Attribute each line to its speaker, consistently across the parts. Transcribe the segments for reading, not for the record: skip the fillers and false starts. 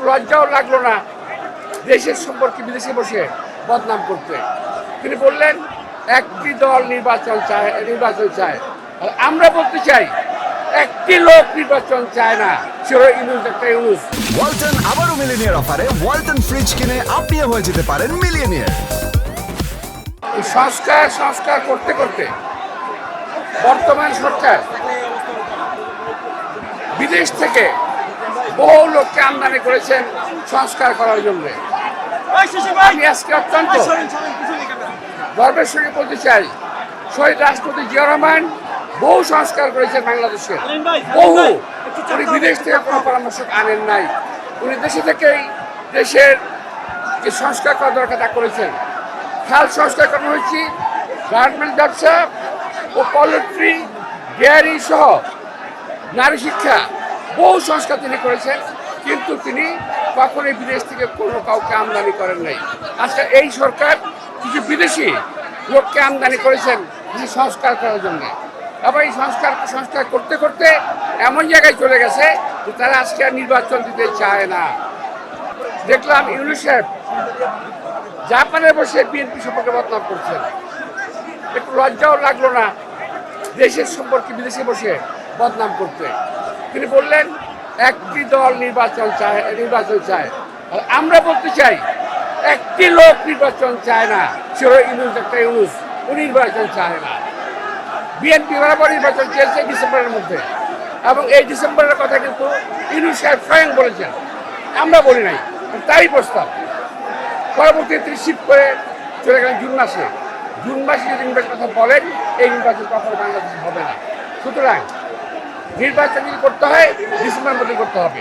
Speaker 1: লজ্জাও লাগলো না দেশের সম্পর্কে বিদেশে বসে বদনাম করতে। তিনি বললেন একটি দল নির্বাচন চায়। আর আমরা বলতে চাই একটি লোক নির্বাচন চায় না, সে হলো ইউনুস, একটা ইউনুস।
Speaker 2: ওয়ালটন আবারও মিলিনিয়ার অফারে ওয়ালটন ফ্রিজ কিনে আপনিও হয়ে যেতে পারেন মিলিয়নিয়ার।
Speaker 1: সংস্কার করতে করতে বর্তমান সরকার বিদেশ থেকে বহু লোককে আমদানি করেছেন সংস্কার করার জন্য। আমি আজকে অত্যন্ত গর্বের সঙ্গে বলতে চাই, শহীদ রাষ্ট্রপতি জিয়াউর রহমান বহু সংস্কার করেছেন বাংলাদেশের, বহু। উনি বিদেশ থেকে কোনো পরামর্শ আনেন নাই, উনি দেশে থেকেই দেশের যে সংস্কার করা দরকার তা করেছেন। খাল সংস্কার করানো হয়েছে, গার্মেন্ট ব্যবসা ও পোল্ট্রি, ডেয়ারি সহ নারী শিক্ষা, বহু সংস্কার তিনি করেছেন, কিন্তু তিনি কখনোই বিদেশ থেকে কোনো কাউকে আমদানি করেন নাই। আজকে এই সরকার কিছু বিদেশি লোককে আমদানি করেছেন কিছু সংস্কার করার জন্য। আবার এই সংস্কার করতে করতে এমন জায়গায় চলে গেছে যে তারা আজকে আর নির্বাচন দিতে চায় না। দেখলাম ইউনুস সাহেব জাপানে বসে বিএনপি সম্পর্কে বদনাম করছেন। একটু লজ্জাও লাগলো না দেশের সম্পর্কে বিদেশে বসে বদনাম করতে। তিনি বললেন একটি দল নির্বাচন চায়। আর আমরা বলতে চাই একটি লোক নির্বাচন চায় না, সে হলো ইউনুস, একটা ইউনুস। ও নির্বাচন চায় না। বিএনপি বরাবর নির্বাচন চেয়েছে ডিসেম্বরের মধ্যে, এবং এই ডিসেম্বরের কথা কিন্তু ইউনুস সাহেব স্বয়ং বলেছেন, আমরা বলি নাই, তারই প্রস্তাব। পরবর্তীতে তিনি শিফট করে চলে গেলেন জুন মাসে যদি নির্বাচনের কথা বলেন, এই নির্বাচন কখনো বাংলাদেশে হবে না। সুতরাং নির্বাচন যদি করতে হয় ডিসেম্বরের মধ্যে করতে হবে।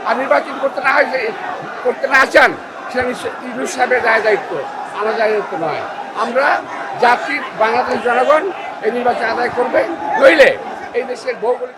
Speaker 1: আর নির্বাচন করতে না চান, সেটা ইউনুস সাহেবের দায়িত্ব, আমাদের দায়িত্ব নয়। আমরা জাতির বাংলাদেশ জনগণ এই নির্বাচন আদায় করবে, নইলে এই দেশের ভৌগোলিক